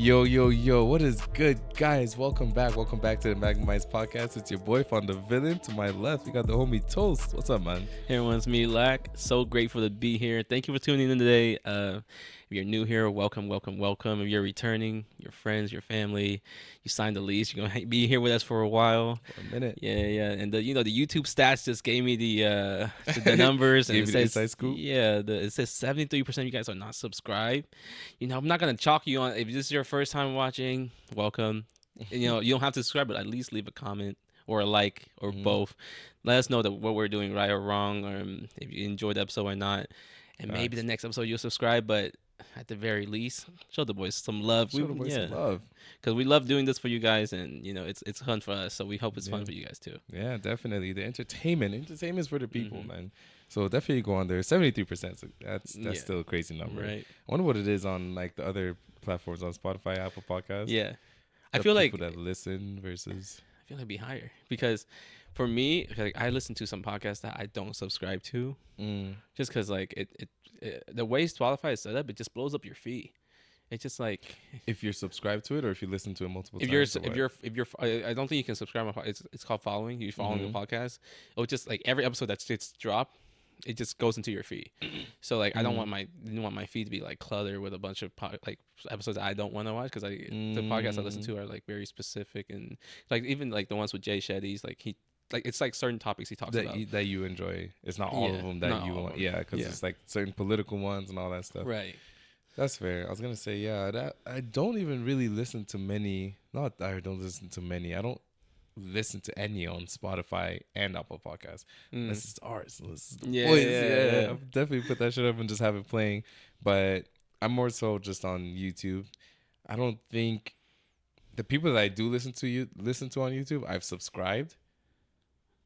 Yo, yo, yo, what is good, guys? Welcome back to the Magmized Podcast. It's your boy, Fond the Villain. To my left, we got the homie Toast. What's up, man? Hey everyone, it's me, Lack. So grateful to be here. Thank you for tuning in today. If you're new here, welcome. If you're returning, your friends, your family, you signed the lease. You're gonna be here with us for a while. For a minute. Yeah. And the YouTube stats just gave me the numbers, and Gave it you the says inside scoop? it says 73% of you guys are not subscribed. I'm not gonna chalk you on if this is your first time watching. Welcome. You don't have to subscribe, but at least leave a comment or a like or both. Let us know that what we're doing right or wrong, or if you enjoyed the episode or not. And maybe the next episode you'll subscribe, but at the very least, show the boys some love. Show the boys some love. Because we love doing this for you guys, and it's fun for us, so we hope it's fun for you guys too. Yeah, definitely. The entertainment's for the people, man. So definitely go on there. 73%. So that's still a crazy number. Right. I wonder what it is on like the other platforms, on Spotify, Apple Podcasts. Yeah. I feel like people that listen versus. I feel like it'd be higher because for me, like I listen to some podcasts that I don't subscribe to, just because like it the way Spotify is set up, it just blows up your feed. It's just like if you're subscribed to it, or if you listen to it multiple if times. you're I don't think you can subscribe. It's called following. You're following the podcast. It'll just like every episode that gets dropped, it just goes into your feed. So like I didn't want my feed to be like cluttered with a bunch of like episodes that I don't want to watch, because the podcasts I listen to are like very specific, and like even like the ones with Jay Shetty's, like it's like certain topics he talks about that you enjoy. It's not all of them that you want. Yeah, because it's like certain political ones and all that stuff. Right. That's fair. I was gonna say that I don't even really listen to many. Not that I don't listen to many. I don't listen to any on Spotify and Apple Podcasts. This is ours. This is the boys. Yeah. I'll definitely put that shit up and just have it playing. But I'm more so just on YouTube. I don't think the people that I do listen to on YouTube, I've subscribed.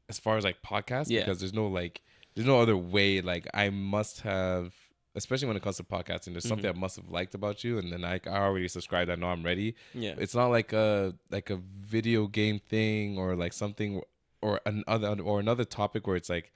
As far as like podcasts, because there's no other way. Like I must have, especially when it comes to podcasting, there's something I must have liked about you, and then I already subscribed. I know I'm ready. Yeah, it's not like a video game thing or like something or another topic where it's like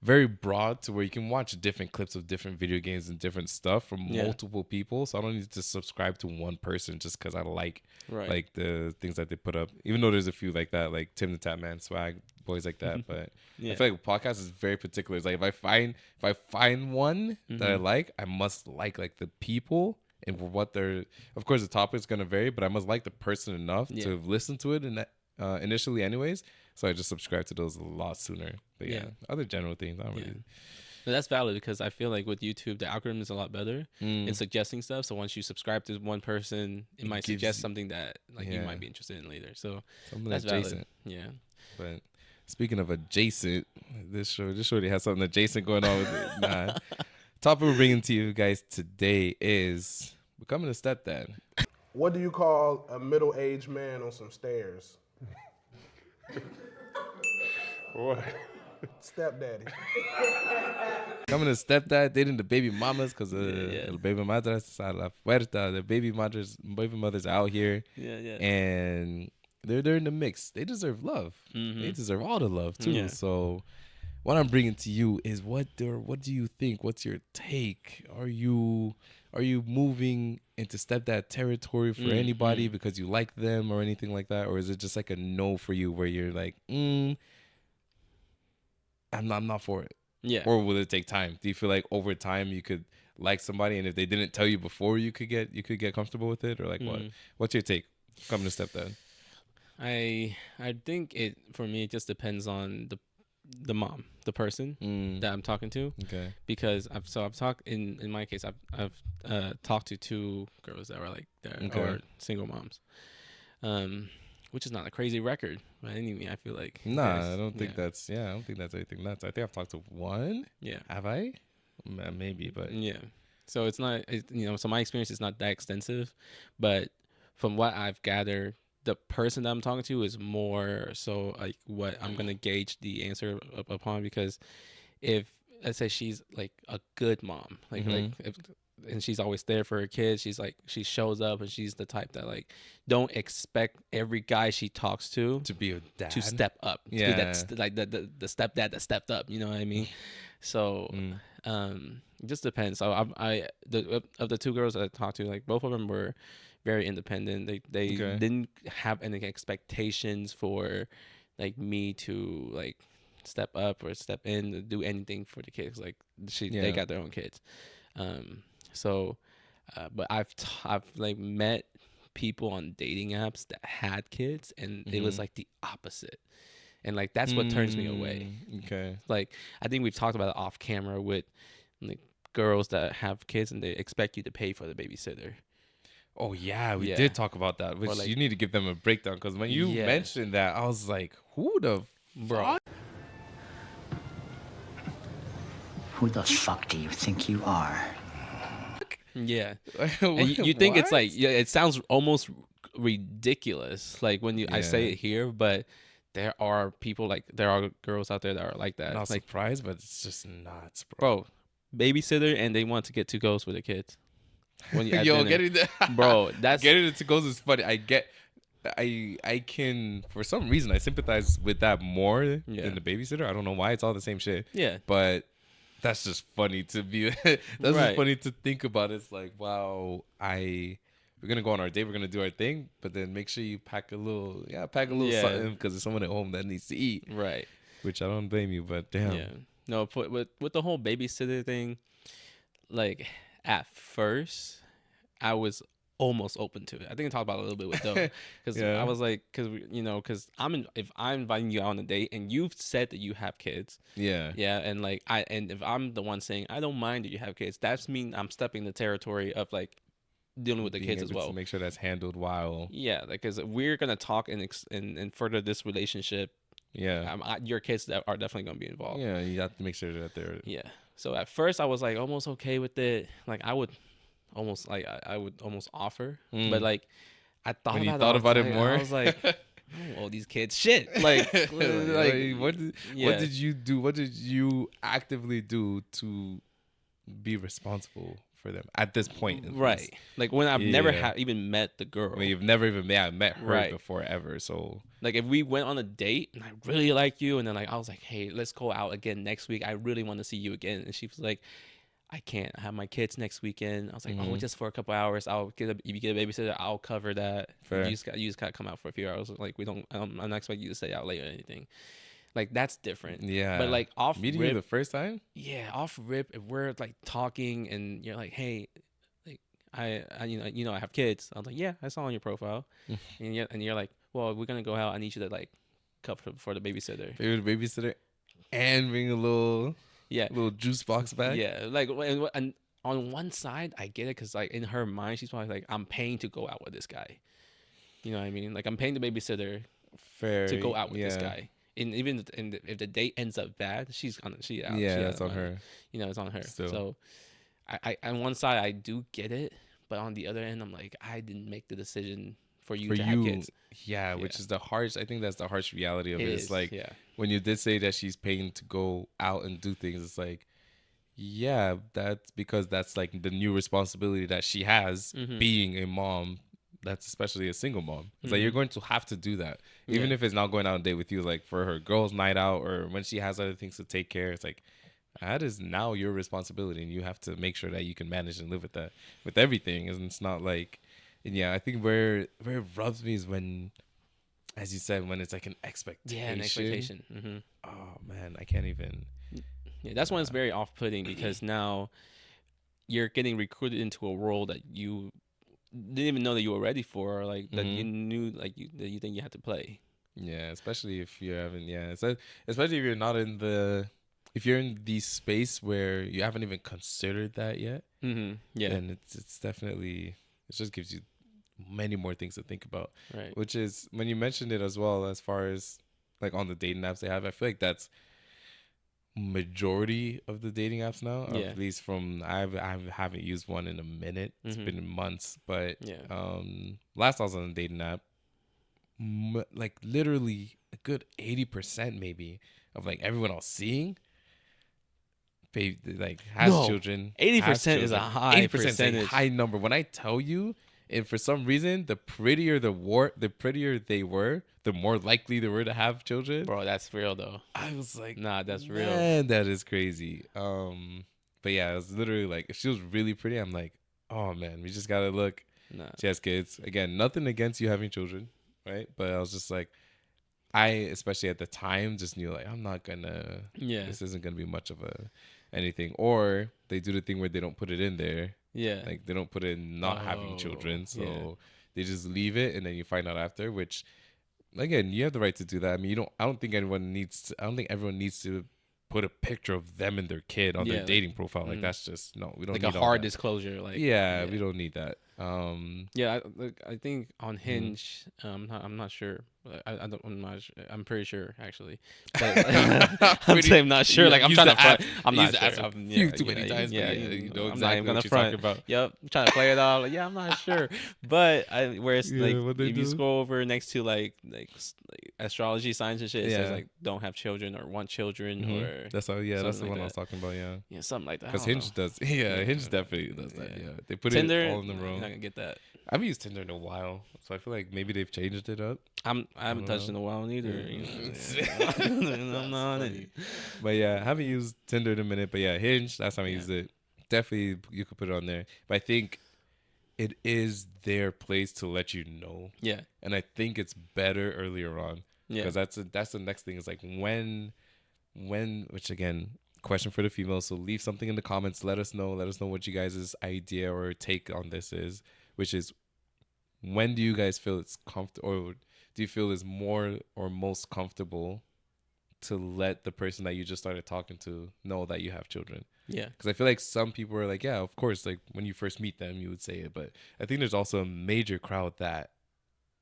very broad to where you can watch different clips of different video games and different stuff from multiple people. So I don't need to subscribe to one person just because I like the things that they put up. Even though there's a few like that, like Tim the Tap Man, Swag, boys like that. But I feel like podcast is very particular. It's like if I find one that I like, I must like the people and what they're. Of course, the topic is gonna vary, but I must like the person enough to have listened to it initially, anyways. So I just subscribe to those a lot sooner. But other general things, I don't really. No, that's valid, because I feel like with YouTube, the algorithm is a lot better in suggesting stuff. So once you subscribe to one person, it might suggest something that you might be interested in later. So something that's adjacent. Valid. Yeah. But speaking of adjacent, this shorty has something adjacent going on with it. Nah. Topic we're bringing to you guys today is becoming a stepdad. What do you call a middle-aged man on some stairs? What? Stepdaddy. Becoming a stepdad, dating the baby mamas, because the baby madres a la puerta. The baby mothers out here. And they're in the mix. They deserve love. They deserve all the love too. Yeah. So what I'm bringing to you is what do you think? What's your take? Are you moving into stepdad territory for anybody because you like them or anything like that, or is it just like a no for you where you're like, I'm not for it? Yeah. Or will it take time? Do you feel like over time you could like somebody, and if they didn't tell you before, you could get comfortable with it, or like what? What's your take coming to stepdad? I think for me it just depends on the mom, the person that I'm talking to. Okay. Because I've talked in my case I've talked to two girls that were like or single moms, which is not a crazy record by any means. I feel like I don't think that's anything nuts. I think I've talked to one. Yeah. Have I? Maybe, but yeah. So it's not so my experience is not that extensive, but from what I've gathered, the person that I'm talking to is more so like what I'm gonna gauge the answer upon, because if let's say she's like a good mom, and she's always there for her kids, she shows up, and she's the type that like don't expect every guy she talks to be a dad, to step up, to be that, like the stepdad that stepped up, you know what I mean? So it just depends. So of the two girls that I talked to, like both of them were very independent. They Okay. didn't have any expectations for like me to like step up or step in to do anything for the kids. Like they Yeah. got their own kids. Um, so, but I've like met people on dating apps that had kids, and it was Mm-hmm. like the opposite, and like that's what turns me away. Okay. Like I think we've talked about it off camera with like girls that have kids and they expect you to pay for the babysitter. Oh yeah, we Yeah, did talk about that. or Which like you need to give them a breakdown because when you yeah, mentioned that, I was like, "Who the bro. fuck?" Who the fuck do you think you are? Yeah, and you think it's like yeah, it sounds almost ridiculous like when I say Yeah. it here, but there are people like there are girls out there that are like that. Not Like, surprised, but it's just nuts, bro. bro, babysitter and they want to get two goes with the kids when you at Yo, dinner, getting the bro. That's getting it to goes is funny. I can for some reason I sympathize with that more Yeah. than the babysitter. I don't know why. It's all the same shit. yeah, But that's just funny to be. That's just Right. funny to think about. It's like, wow, we're gonna go on our date. We're gonna do our thing, but then make sure you pack a little, Yeah. something because there's someone at home that needs to eat. right. Which I don't blame you, but damn. Yeah. No, with the whole babysitter thing, like at first, I was almost open to it. I think I talked about it a little bit with Doe because Yeah. I was like, because if I'm inviting you out on a date and you've said that you have kids, Yeah. yeah, and like and if I'm the one saying I don't mind that you have kids, that's mean I'm stepping the territory of like dealing with the Being kids as able to well. make sure that's handled while. Yeah, because we're gonna talk and further this relationship. Yeah. Your kids that are definitely gonna be involved. Yeah. You have to make sure that they're. Yeah. So at first I was like almost okay with it. Like I would almost like I would almost offer, but like I thought When you about thought it, about it and more, I was like, oh, these kids shit. Like, what did yeah. you do? What did you actively do to be responsible for them at this point? At right. least? Like when I've never Yeah. even met the girl. I mean, you've never even met her Right. before ever. So Like if we went on a date and I really like you, and then like I was like, hey, let's go out again next week. I really want to see you again. And she was like, I can't. I have my kids next weekend. I was like, oh, just for a couple hours. If you get a babysitter, I'll cover that. Fair. You just gotta come out for a few hours. Like we don't. I'm not expecting you to stay out late or anything. Like that's different. yeah, But like off meeting rip, you the first time. yeah, off rip. If we're like talking and you're like, hey, like I I have kids. I was like, yeah, I saw on your profile, and you're like, well, we're gonna go out. I need you to like cover for the babysitter. Favorite babysitter, and bring a Yeah, little juice box back. yeah. Like and on one side, I get it because like in her mind, she's probably like, I'm paying to go out with this guy. You know what I mean? Like I'm paying the babysitter Fair to go out with this yeah. guy. And even if the date ends up bad, she out. Yeah, she that's out on her. You know, it's on her. Still. So I on one side I do get it, but on the other end, I'm like, I didn't make the decision for you to have kids. Yeah, which is the harsh. I think that's the harsh reality of it. It's is, like yeah. when you did say that she's paying to go out and do things. It's like, yeah, that's because that's like the new responsibility that she has being a mom. That's especially a single mom. It's like you're going to have to do that, even Yeah. if it's not going out on a date with you. Like for her girls' night out or when she has other things to take care. It's like that is now your responsibility, and you have to make sure that you can manage and live with that with everything. And it's not like, and yeah, I think where it rubs me is when, as you said, when it's like an expectation. Yeah, an expectation. Oh man, I can't even. Yeah, that's when it's very off-putting because now you're getting recruited into a role that you didn't even know that you were ready for, or like that you knew, like that you think you had to play. Yeah, especially if you haven't. Yeah, so especially if you're not in the, if you're in the space where you haven't even considered that yet. Yeah, then it's definitely, it just gives you many more things to think about. right. Which is when you mentioned it as well, as far as like on the dating apps they have, I feel like that's majority of the dating apps now. Yeah. At least from I haven't used one in a minute. It's been months, but Yeah. last I was on a dating app, like literally a good 80% maybe of like everyone I was seeing, like has No, children. 80% is a high 80% is a percentage. high number. When I tell you, and for some reason, the prettier they were, the more likely they were to have children. Bro, that's real though. I was like, Nah, that's real. man, that is crazy. But yeah, it was literally like, if she was really pretty, I'm like, oh man, we just gotta look. Nah. She has kids. Again, nothing against you having children, right? But I was just like, I, especially at the time, just knew like I'm not gonna. Yeah. This isn't gonna be much of a anything. Or they do the thing where they don't put it in there. Yeah. Like they don't put in not having children, so yeah. they just leave it, and then you find out after. Which, again, you have the right to do that. I mean, you don't. I don't think anyone needs. To, I don't think everyone needs to put a picture of them and their kid on their dating profile. Like that's just no. We don't like need a all hard that. disclosure. Like Yeah, we don't need that. Yeah, I think on Hinge, I'm not sure. I don't. I'm not. I'm pretty sure actually. But I'm saying I'm not sure. Like I'm trying to front. I'm not sure. Too many times. Yeah, you know I'm exactly not even gonna what you're front. talking about. Yep, I'm trying to play it off. Like, yeah, I'm not sure. But where it's Yeah, like what they if you do? scroll over next to like astrology signs and shit, it says Yeah. like don't have children or want children or That's how. Yeah, that's the something one like I was that. talking about. Yeah, yeah, something like that. I because don't Hinge know. does. Yeah, Hinge definitely does that. Yeah. Yeah, they put Tinder, it all in the you're row. not gonna get that. I haven't used Tinder in a while, so I feel like maybe they've changed it up. I haven't don't touched know. in a while neither. Yeah. I'm not on it. But yeah, I haven't used Tinder in a minute. But yeah, Hinge, last time I Yeah. used it, definitely you could put it on there. But I think it is their place to let you know, Yeah, and I think it's better earlier on yeah, because that's the next thing is like when which again question for the females. So leave something in the comments. Let us know what you guys' idea or take on this is, which is when do you guys feel it's comfortable, or do you feel is more or most comfortable to let the person that you just started talking to know that you have children? yeah, Because I feel like some people are like, yeah, of course, like when you first meet them, you would say it. But I think there's also a major crowd that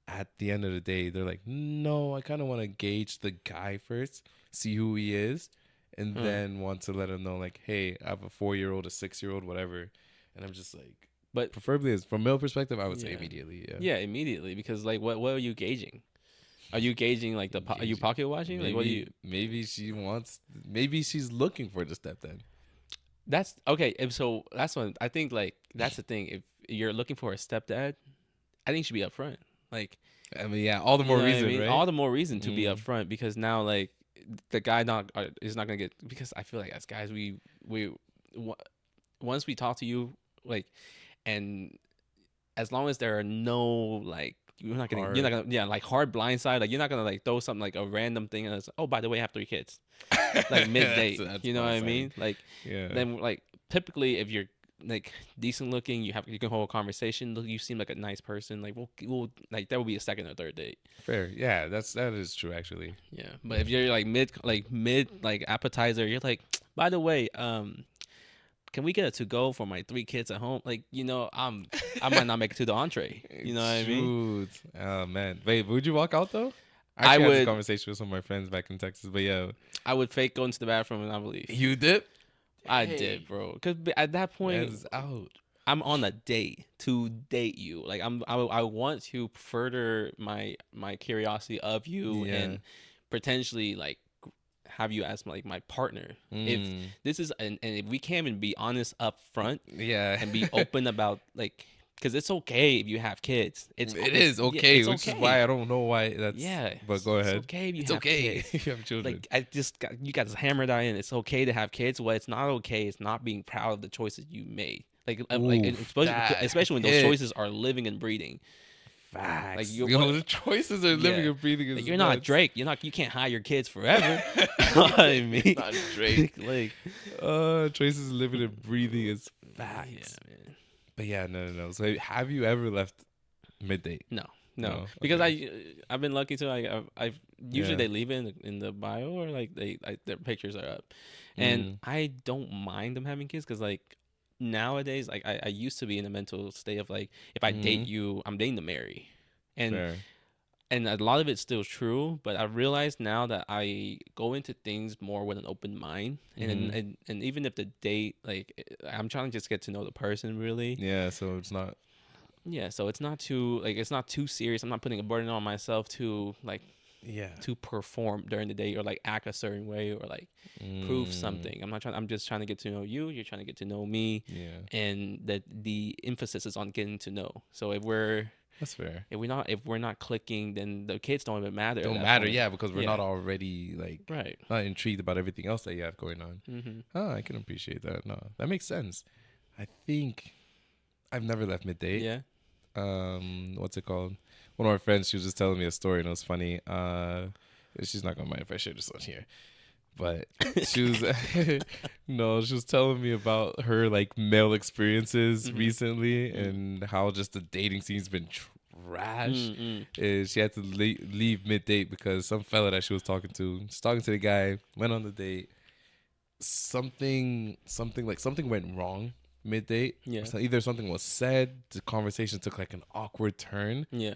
at the end of the day, they're like, no, I kind of want to gauge the guy first, see who he is, and then want to let him know, like, hey, I have a 4-year-old, a 6-year-old, whatever. And I'm just like, but preferably as from male perspective, I would say Yeah. immediately. Yeah. yeah, immediately because like what are you gauging? Are you gauging like the are you Gauging. pocket watching? Like what do you? Maybe maybe she's looking for the stepdad. That's okay. And so that's one. I think like that's the thing. If you're looking for a stepdad, I think you should be upfront. Like I mean, yeah, all the you more know what I reason, mean? right? All the more reason to be upfront because now like the guy is not gonna get because I feel like as guys once we talk to you like and as long as there are no like you're not gonna yeah like hard blindside like you're not gonna like throw something like a random thing and it's oh by the way I have 3 kids like mid date That's you know what I blindsiding. mean like Yeah. then like typically if you're like decent looking you can hold a conversation look you seem like a nice person like we'll like that would be a second or third date Fair. Yeah, that is true actually. yeah but if you're like mid like appetizer you're like by the way can we get a to go for my 3 kids at home? Like, you know, I might not make it to the entree. You know what I mean? Shoot. Oh man. Wait, would you walk out though? I Actually, had this would- conversation with some of my friends back in Texas, but yeah. I would fake go into the bathroom and I would leave. You did? I did, bro. Because at that point, Man's out. I'm on a date to date you. Like I want to further my curiosity of you Yeah. and potentially like have you as like my partner. If this is and if we can and be honest up front Yeah. and be open about like because it's okay if you have kids. It is okay, it's which okay. is why I don't know why that's. Yeah, But go ahead. It's okay if you It's have okay kids. if you have children. Like you got this hammer that in. It's okay to have kids. What it's not okay is not being proud of the choices you made. Like Oof, that especially when those hit. choices are living and breathing. Facts. Like, Yo, the choices are living Yeah. and breathing. Is Like, you're not nuts. Drake. You can't hide your kids forever. You know what I mean? Not Drake. like choices living and breathing is facts. yeah, man. But yeah, no. So have you ever left mid-date? No. No, Because okay. I've been lucky to I've usually Yeah. they leave it in the bio or like their pictures are up, and I don't mind them having kids because like nowadays like I used to be in a mental state of like if I date you I'm dating to marry, and Fair. and a lot of it's still true, but I realize now that I go into things more with an open mind, and even if the date like I'm trying to just get to know the person really. Yeah, so it's not. Yeah, so it's not too serious. I'm not putting a burden on myself to like Yeah. to perform during the day or like act a certain way or like prove something. I'm just trying to get to know you. You're trying to get to know me. Yeah. And that the emphasis is on getting to know. So if we're That's fair. if we're not clicking, then the kids don't even matter. at Don't that matter, point. yeah, because we're Yeah. not already like Right. not intrigued about everything else that you have going on. Mm-hmm. Oh, I can appreciate that. No, that makes sense. I think I've never left mid-date. Yeah. what's it called? One of our friends, she was just telling me a story and it was funny. She's not gonna mind if I share this on here. But she was no, she was telling me about her like male experiences recently and how just the dating scene's been trash. And she had to leave mid date because some fella that she was talking to, she's talking to the guy, went on the date. Something went wrong mid date. Yeah. So either something was said, the conversation took like an awkward turn. Yeah.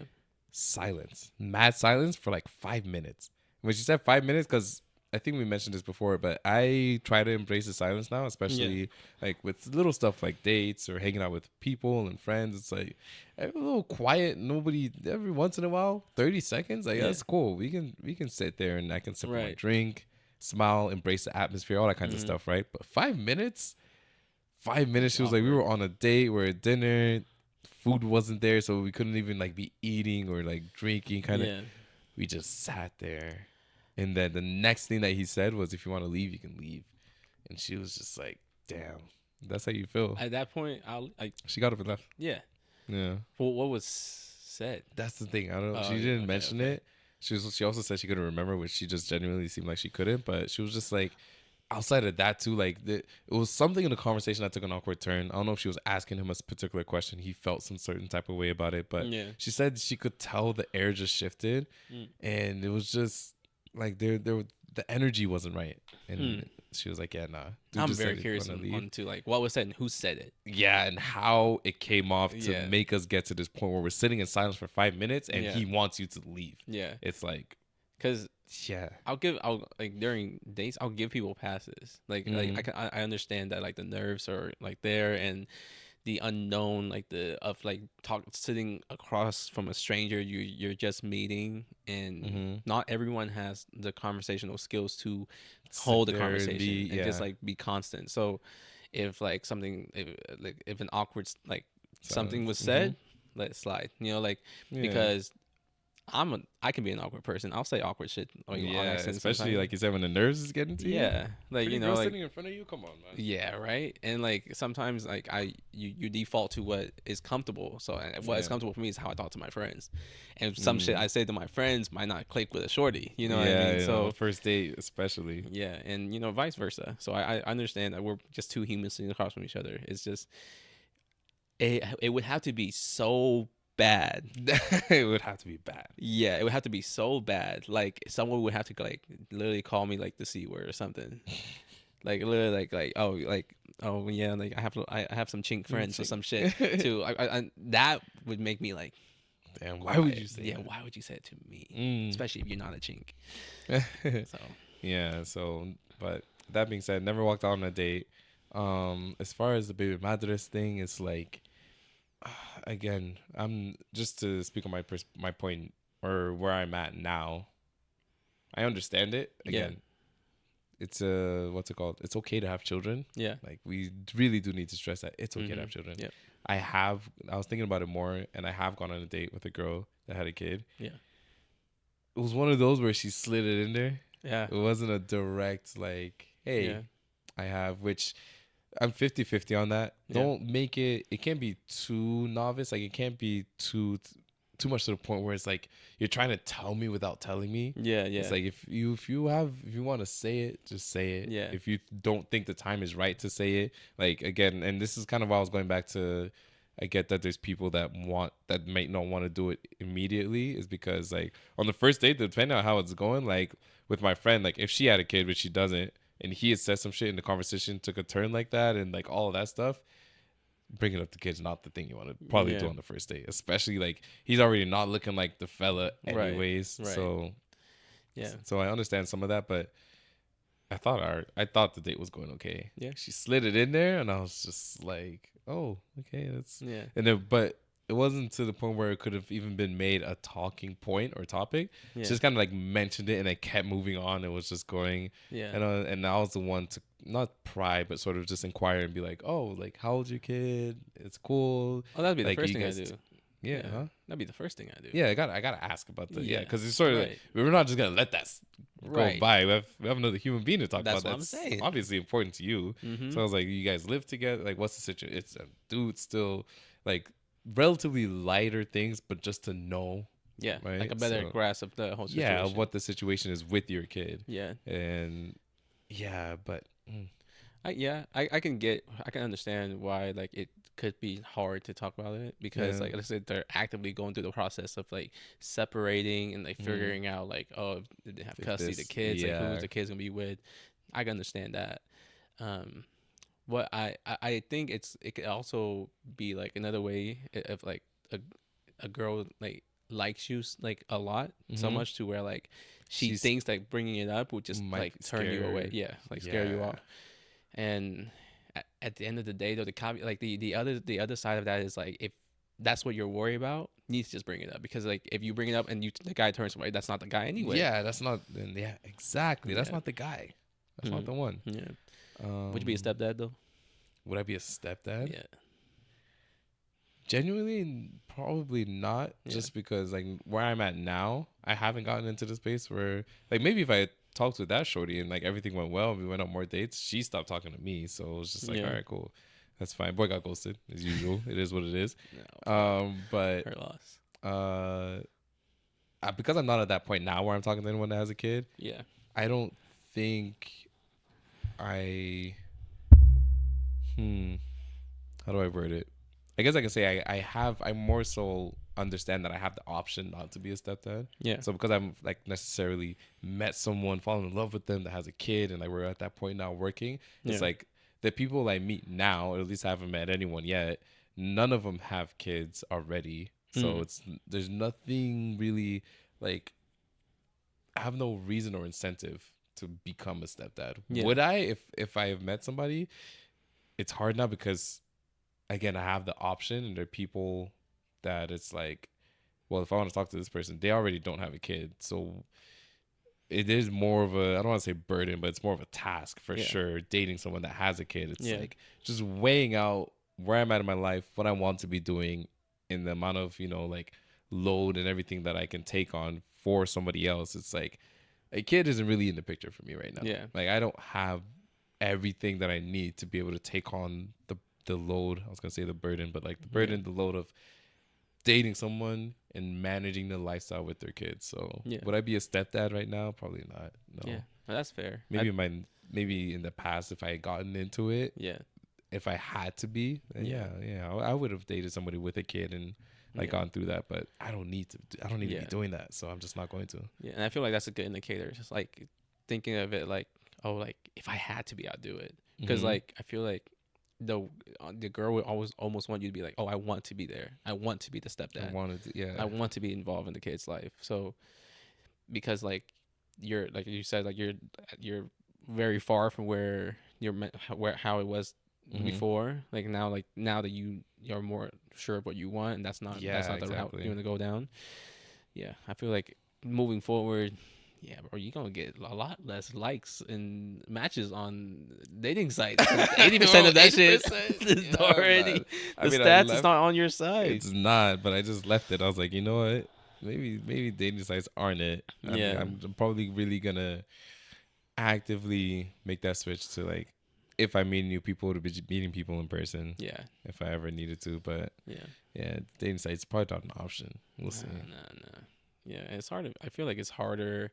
Silence, mad silence for like 5 minutes. When she said 5 minutes, because I think we mentioned this before, but I try to embrace the silence now, especially like with little stuff like dates or hanging out with people and friends. It's like a little quiet, nobody every once in a while, 30 seconds. Like that's cool. We can sit there and I can sip my drink, smile, embrace the atmosphere, all that kinds of stuff, right? But 5 minutes, 5 minutes, she was like, we were on a date, we're at dinner, food wasn't there, so we couldn't even like be eating or like drinking kind of. We just sat there. And then the next thing that he said was, if you want to leave, you can leave. And she was just like, damn, that's how you feel. At that point, She got up and left. Yeah. Yeah. Well, what was said? That's the thing. I don't know. She didn't mention it. She also said she couldn't remember, which she just genuinely seemed like she couldn't. But she was just like, outside of that too, like it was something in the conversation that took an awkward turn. I don't know if she was asking him a particular question. He felt some certain type of way about it. But she said she could tell the air just shifted. And it was just like the energy wasn't right, and she was like, "Yeah, nah." I'm very curious on to like what was said and who said it. Yeah, and how it came off to make us get to this point where we're sitting in silence for 5 minutes, and he wants you to leave. Yeah, it's like, because I'll like during dates I'll give people passes. Like I understand that like the nerves are like there and the unknown, like sitting across from a stranger you're just meeting, and not everyone has the conversational skills to hold the conversation and just like be constant. So if like something, if an awkward like something was said, let it slide. You know, like because I can be an awkward person. I'll say awkward shit. Like, especially sometimes. Like you said, when the nerves is getting to you. Yeah, like pretty you know, girl like sitting in front of you. Come on, man. Yeah, right. And like sometimes, like you default to what is comfortable. So what is comfortable for me is how I talk to my friends, and some shit I say to my friends might not click with a shorty. You know what I mean? So first date, especially. Yeah, and you know, vice versa. So I understand that we're just two humans sitting across from each other. It's just it would have to be so bad. It would have to be bad. Yeah, it would have to be so bad. Like someone would have to like literally call me like the C word or something. Like literally like oh yeah, like I have some chink friends or some shit too. I that would make me like, damn, why would you say that? Why would you say it to me? Especially if you're not a chink. So yeah, but that being said, never walked out on a date. As far as the baby madres thing, it's like again, I'm just to speak on my point or where I'm at now. I understand it. Again, it's what's it called? It's okay to have children. Yeah, like we really do need to stress that it's okay to have children. Yeah, I was thinking about it more, and I have gone on a date with a girl that had a kid. Yeah, it was one of those where she slid it in there. Yeah, it wasn't a direct like, hey, I have, which I'm 50-50 on that. Don't make it can't be too novice. Like it can't be too much to the point where it's like you're trying to tell me without telling me. Yeah. It's like if you want to say it, just say it. Yeah. If you don't think the time is right to say it, like again, and this is kind of why I was going back to, I get that there's people that might not want to do it immediately, is because like on the first date, depending on how it's going, like with my friend, like if she had a kid, which she doesn't, and he had said some shit and the conversation took a turn like that and like all of that stuff, bringing up the kid's not the thing you want to probably do on the first date, especially like he's already not looking like the fella anyways. Right. So I understand some of that, but I thought the date was going okay. Yeah, she slid it in there and I was just like, oh, okay, that's yeah. And then but it wasn't to the point where it could have even been made a talking point or topic. She just kind of like mentioned it and then kept moving on. It was just going. And I was the one to not pry, but sort of just inquire and be like, oh, like how old's your kid? It's cool. Oh, that'd be like, the first thing I do. Yeah, huh? That'd be the first thing I do. Yeah, I gotta ask about the because it's sort of like, we're not just gonna let that go by. We have another human being to talk about. That's what I'm saying. Obviously important to you. So I was like, you guys live together. Like, what's the situation? It's a dude still. Like, relatively lighter things, but just to know, Yeah, right? like a better So, grasp of the whole yeah, of situation. what the situation is with your kid. Yeah. And yeah, but I can understand why like it could be hard to talk about it because yeah, like I said they're actively going through the process of like separating and like mm, figuring out like oh did they have if custody of the this, kids, like who's yeah, the kids gonna be with. I can understand that. Um, what I think it could also be like another way of like a girl like likes you like a lot so mm-hmm. much to where like she She's thinks like bringing it up would just might like turn you away, scare, yeah, like scare you yeah, off. And at the end of the day though, like the other side of that is like if that's what you're worried about, you need to just bring it up because like if you bring it up and the guy turns away, that's not the guy anyway. yeah. That's not, and yeah, exactly. That's Yeah. not the guy. That's not Mhm. the one. Yeah. Would you be a stepdad though? Would I be a stepdad? Yeah. Genuinely, probably not. Yeah. Just because like where I'm at now, I haven't gotten into the space where like maybe if I talked with that shorty and like everything went well and we went on more dates, she stopped talking to me. So it was just like, Yeah. all right, cool, that's fine. Boy got ghosted as usual. It is what it is. No, But her loss. because I'm not at that point now where I'm talking to anyone that has a kid, Yeah. I don't think I. How do I word it? I guess I can say I more so understand that I have the option not to be a stepdad. Yeah. So because I'm like necessarily met someone, fallen in love with them that has a kid, and like we're at that point now working, it's Yeah. like the people I meet now, or at least I haven't met anyone yet. None of them have kids already, so there's nothing really like I have no reason or incentive to become a stepdad. Yeah. Would I if I have met somebody? It's hard now because again, I have the option, and there are people that it's like, well, if I want to talk to this person, they already don't have a kid, so it is more of a I don't want to say burden, but it's more of a task for Yeah. sure. Dating someone that has a kid, it's Yeah. like just weighing out where I'm at in my life, what I want to be doing, in the amount of like load and everything that I can take on for somebody else. It's like a kid isn't really in the picture for me right now. Yeah. Like I don't have everything that I need to be able to take on the load. I was gonna say the burden, but like the burden, the load of dating someone and managing the lifestyle with their kids. So Yeah. would I be a stepdad right now? Probably not. No. Yeah. Well, that's fair. Maybe in the past if I had gotten into it, Yeah. if I had to be, then yeah, I would have dated somebody with a kid and like Yeah. gone through that. But I don't need to. I don't need to Yeah. be doing that. So I'm just not going to. Yeah. And I feel like that's a good indicator. Just like thinking of it like, oh, like if I had to be, I'd do it. Because Mhm. like I feel like the girl would always almost want you to be like, oh, I want to be there. I want to be the stepdad. I wanted to. Yeah. I want to be involved in the kid's life. So because like you're like you said like you're very far from where how it was Mhm. before. Like now that you're more sure of what you want, and that's not the route exactly. you want to go down. Yeah, I feel like moving forward. Yeah, bro, you're gonna get a lot less likes and matches on dating sites. 80% of that shit 80%. is Yeah, already man. the I stats is left- not on your side. It's not, but I just left it. I was like, you know what? Maybe dating sites aren't it. Yeah. I'm probably really gonna actively make that switch to like if I meet new people to be meeting people in person. Yeah, If I ever needed to, but yeah. dating sites probably not an option. We'll see. No. Yeah, and it's hard. I feel like it's harder.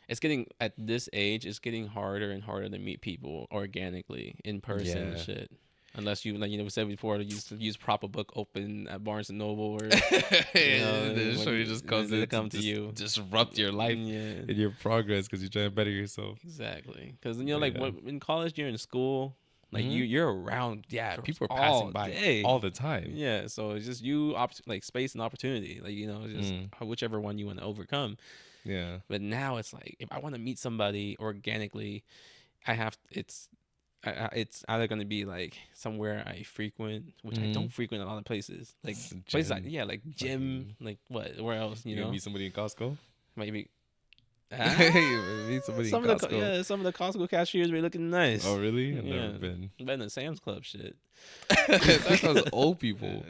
It's getting at this age. It's getting harder and harder to meet people organically in person and Yeah. shit. Unless you like we said before, to use proper book open at Barnes and Noble or Sure, just comes they in come to you, disrupt your life Yeah, and your progress because you're trying to better yourself. exactly. Because like Yeah. in college, you're in school, like Mhm. you're around. Yeah, girls people are all passing by day. all the time. Yeah, so it's just you like space and opportunity, like just whichever one you want to overcome. Yeah. But now it's like if I want to meet somebody organically, I have it's either going to be like somewhere I frequent, which I don't frequent a lot of places, like places like like gym, like where else You know? gonna meet somebody in Costco? Maybe Meet somebody some in of Costco. some of the Costco cashiers be looking nice. Oh really? I've Yeah. never been. Better than Sam's Club shit. That's those old people.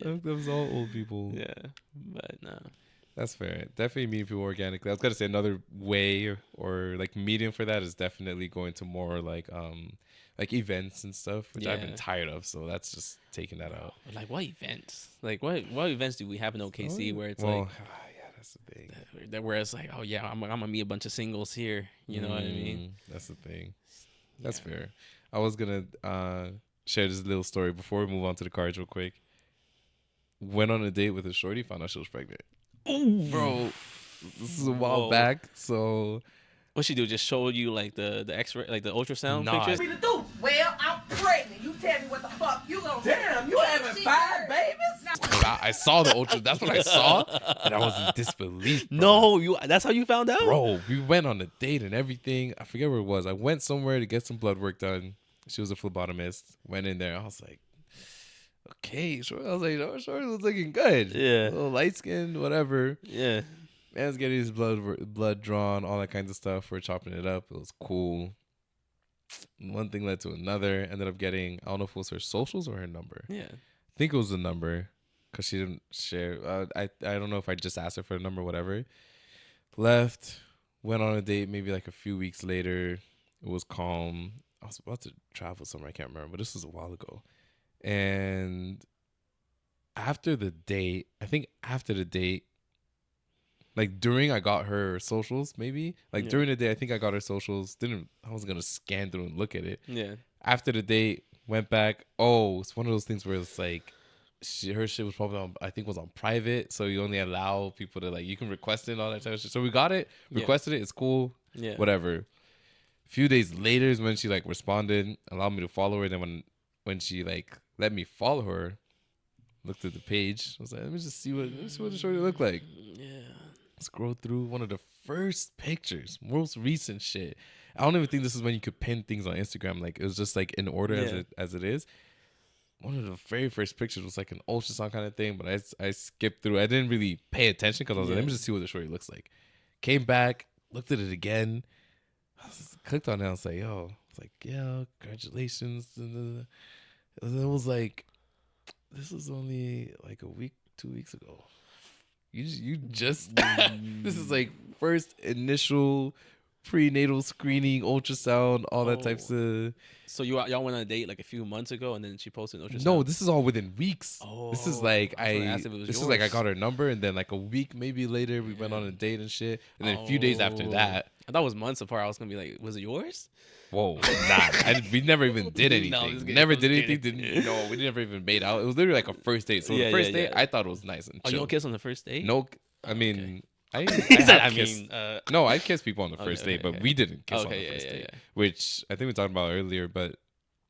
Yeah. Those all old people. Yeah, but no. That's fair. Definitely meeting people organically. I was gonna say another way or like medium for that is definitely going to more like events and stuff, which I've been Yeah. tired of. So that's just taking that out. Like what events? Like what events do we have in OKC where it's Well, like yeah, that's the thing. that where it's like, oh yeah, I'm gonna meet a bunch of singles here. You know what I mean? That's the thing. That's Yeah. fair. I was gonna share this little story before we move on to the cards real quick. Went on a date with a shorty, found out she was pregnant. Bro, this is a while Whoa. back, so What she do? Just show you like the X-ray, like the ultrasound Nah. pictures? to do? Well, I'm pregnant. You tell me what the fuck you gonna do. Damn, you having 5 babies? I saw the ultra. That's what I saw, and I was in disbelief. Bro. No, you. That's how you found out. Bro, we went on a date and everything. I forget where it was. I went somewhere to get some blood work done. She was a phlebotomist. Went in there. I was like, okay, sure. I was like, oh, sure, looks looking good. Yeah. A little light skinned, whatever. Yeah. Man's getting his blood drawn, all that kinds of stuff. We're chopping it up. It was cool. One thing led to another. Ended up getting, I don't know if it was her socials or her number. Yeah. I think it was the number because she didn't share. I don't know if I just asked her for the number, whatever. Left, went on a date maybe like a few weeks later. It was calm. I was about to travel somewhere. I can't remember, but this was a while ago. And after the date, I think after the date, like during I got her socials, maybe like Yeah. during the day, I think I got her socials. I wasn't gonna scan through and look at it. Yeah. After the date, went back. Oh, it's one of those things where it's like her shit was probably on, I think was on private, so you only allow people to like you can request it and all that type of shit. So we got it, Yeah. requested it. It's cool, Yeah. whatever. A few days later is when she like responded, allowed me to follow her. Then when she like let me follow her, looked at the page. I was like, let me see what the shorty look like. Yeah. Scroll through one of the first pictures, most recent shit. I don't even think this is when you could pin things on Instagram. Like it was just like in order as it is. One of the very first pictures was like an ultrasound kind of thing, but I skipped through. I didn't really pay attention because I was like, let me just see what the shorty looks like. Came back, looked at it again, clicked on it. I was like, yo, it's like, yeah, congratulations. And it was like, this was only like a week, 2 weeks ago. You just this is like first initial prenatal screening, ultrasound, all that types of. So y'all went on a date like a few months ago, and then she posted an ultrasound. No, this is all within weeks. This is like I was gonna ask if it was this is like I yours. got her number, and then like a week maybe later we went on a date and shit, and then a few days after that. I thought it was months apart. I was gonna be like, was it yours? Whoa, nah, we never even did No, anything. I'm just kidding, Never I'm did just anything. kidding. No, we never even made out. It was literally like a first date. So Yeah, the first yeah, date, yeah. I thought it was nice and Oh, you chill. don't kiss on the first date? No, I mean, I said, have I kissed- mean, no, I kissed people on the okay, first date, okay, but okay. we didn't kiss on Okay, the yeah, first yeah, date, yeah. which I think we talked about earlier. But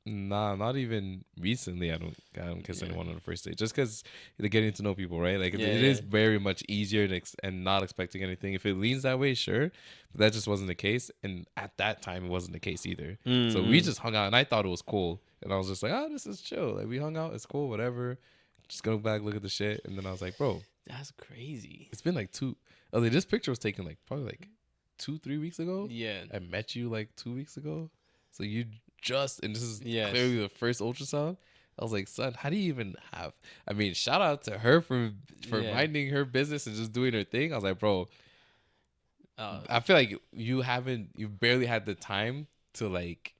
nah, not even recently. I don't kiss anyone on the first date, just because they're getting to know people, right? Like Yeah, it is yeah. very much easier and not expecting anything. If it leans that way, sure, but that just wasn't the case. And at that time, it wasn't the case either. So we just hung out, and I thought it was cool, and I was just like, oh, this is chill. Like we hung out, it's cool, whatever. Just go back, look at the shit, and then I was like, bro, That's crazy. it's been like two. Oh, like, this picture was taken like probably like 2-3 weeks ago. Yeah. I met you like 2 weeks ago. So you just, and this is Yes. clearly the first ultrasound. I was like, son, how do you even have? I mean, shout out to her for Yeah. minding her business and just doing her thing. I was like, bro, I feel like you barely had the time to like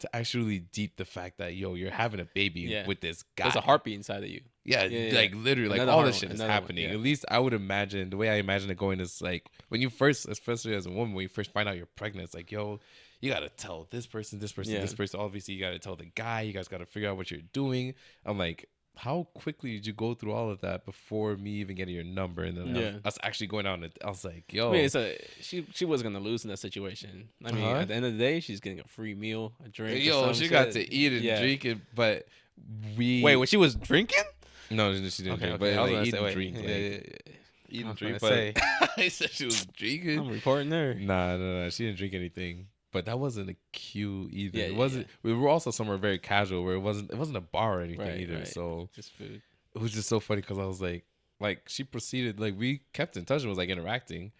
to actually deep the fact that you're having a baby Yeah. with this guy. There's a heartbeat inside of you. Yeah, Yeah, like yeah. literally, like Another all hard this one, shit is another one, happening. yeah. At least I would imagine the way I imagine it going is like when you first, especially as a woman, when you first find out you're pregnant, it's like, yo, you gotta tell this person, this person, Yeah. this person. Obviously, you gotta tell the guy. You guys gotta figure out what you're doing. I'm like, how quickly did you go through all of that before me even getting your number and then Yeah. us actually going out? And I was like, yo, I mean, she was gonna lose in that situation. I mean, Uh-huh. at the end of the day, she's getting a free meal, a drink. or yo, some she shit. got to eat and Yeah. drink it, but we Wait, when she was drinking? no, she didn't drink, but I was like gonna eat say, and wait, drink, yeah, like, yeah, eat I and was drink. gonna But I said she was drinking. I'm reporting her. Nah, she didn't drink anything. But that wasn't a cue either. Yeah, it yeah, wasn't. We were also somewhere very casual where it wasn't a bar or anything Right, either. right. So Just food. it was just so funny because I was like she proceeded, like we kept in touch and was like interacting,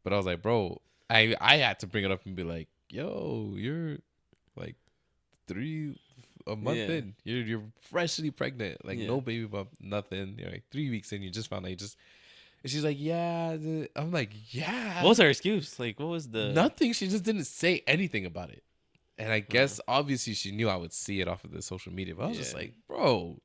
but I was like, bro, I had to bring it up and be like, yo, you're like a month Yeah. in, you're freshly pregnant, like Yeah. no baby bump, nothing. You're like 3 weeks in, you just found out you just. And she's like, yeah. I'm like, yeah. What was her excuse? Like, what was the Nothing. She just didn't say anything about it. And I guess obviously she knew I would see it off of the social media. But I was just Yeah. like, bro.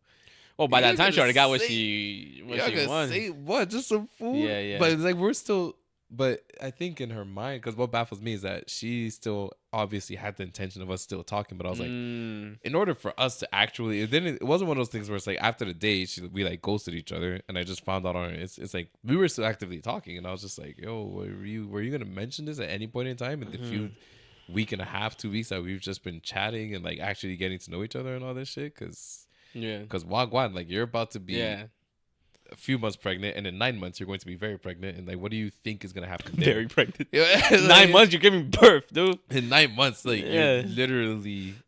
Well, by you're that time, she gonna already got what say- she You're not gonna wanted. say what? Just some food? Yeah, yeah. But it's like we're still. But I think in her mind, because what baffles me is that she still obviously had the intention of us still talking. But I was like, in order for us to actually, it wasn't one of those things where it's like after the date, we like ghosted each other, and I just found out on it. It's like we were still actively talking, and I was just like, yo, were you gonna mention this at any point in time in the few week and a half, 2 weeks that we've just been chatting and like actually getting to know each other and all this shit? Because Wagwan, like you're about to be a few months pregnant, and in 9 months you're going to be very pregnant, and like what do you think is gonna happen there? Very pregnant. Like, 9 months, you're giving birth, dude. in 9 months, like Yeah. you're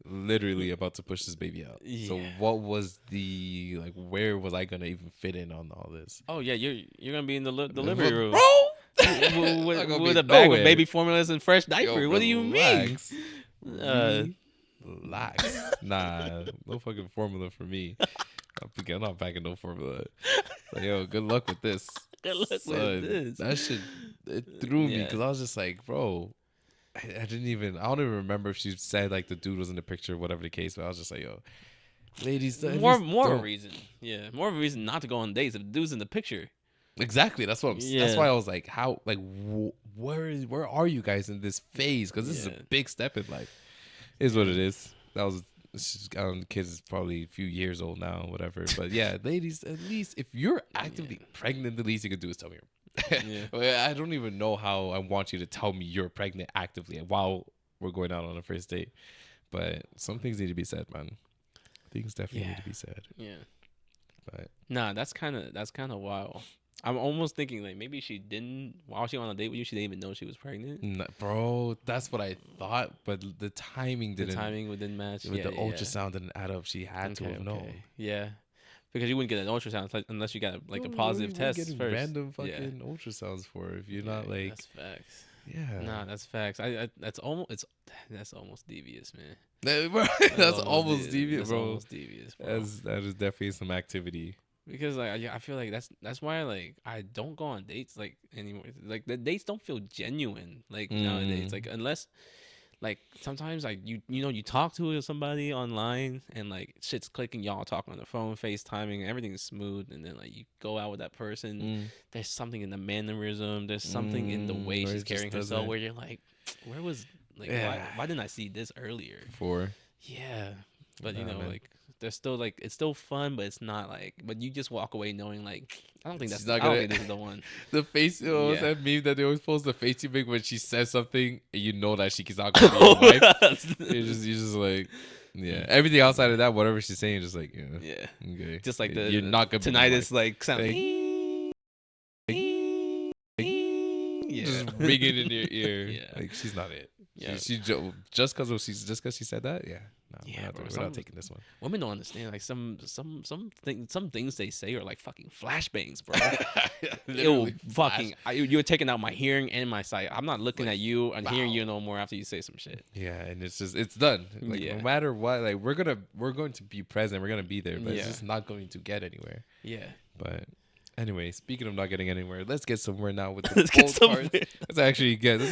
literally about to push this baby out. So Yeah. what was the like? Where was I gonna even fit in on all this, Oh yeah, you're gonna be in the delivery room, bro? with, Not gonna with be a bag nowhere. of baby formulas and fresh diaper. Yo, What do you mean? relax. Uh, Relax. Nah, no fucking formula for me. I'm not packing no formula. Like, yo, good luck with this. Good luck with Son, this. That shit, it threw me Yeah. because I was just like, bro, I don't even remember if she said like the dude was in the picture, whatever the case. But I was just like, yo, ladies, at more least of a don't- reason. Yeah, more of a reason not to go on dates if the dude's in the picture. Exactly. That's what. That's Yeah. why I was like, how, like, where are you guys in this phase? Because this is Yeah. a big step in life. Is what it is. That was. The kids is probably a few years old now, whatever. But yeah, ladies, at least if you're actively pregnant, the least you can do is tell me. Yeah. Well, I don't even know how I want you to tell me you're pregnant actively while we're going out on a first date. But some things need to be said, man. Things definitely need to be said. Yeah. But Nah, that's kind of wild. I'm almost thinking like maybe she didn't while she on a date with you, she didn't even know she was pregnant. bro, that's what I thought. But the timing The didn't. timing didn't match. With the Yeah. ultrasound didn't add up. She had to have known. Yeah. Because you wouldn't get an ultrasound unless you got like a What positive are we test getting first. random Yeah. fucking ultrasounds for if you're not like That's facts. yeah. Nah, that's facts. That's almost devious, man. That's almost deviant, That's bro. almost devious, bro. That is definitely some activity. Because like I feel like that's why like I don't go on dates like anymore. Like the dates don't feel genuine like nowadays. Like unless like sometimes like you talk to somebody online and like shit's clicking, y'all talking on the phone, FaceTiming, everything's smooth, and then like you go out with that person. There's something in the mannerism. There's something in the way where she's it just carrying herself doesn't- where you're like, where was like why didn't I see this earlier? For Yeah, but you Nah, know, man. like there's still like it's still fun, but it's not like. But you just walk away knowing like I don't think She's that's not I don't gonna- think this is the one. the face, Yeah. that meme that they always post the face you make when she says something, and you know that she's not gonna be your wife. You're just like, yeah. Everything outside of that, whatever she's saying, just like, yeah, Yeah, okay. just like the you're not gonna be my tinnitus wife. like sound. Like, Yeah, just ring it in your ear. Yeah. Like she's not it. Yeah. Just because she said that, yeah. No, Yeah, bro, we're not taking this one. women don't understand. Like some things they say are like fucking flashbangs, bro. Ew, Literally fucking. You're taking out my hearing and my sight. I'm not looking at you and hearing wow. you no more after you say some shit. Yeah, and it's done. Like Yeah. no matter what, like we're going to be present. We're gonna be there, but Yeah. it's just not going to get anywhere. Yeah. But anyway, speaking of not getting anywhere, let's get somewhere now with the Let's get bold cards. somewhere. Let's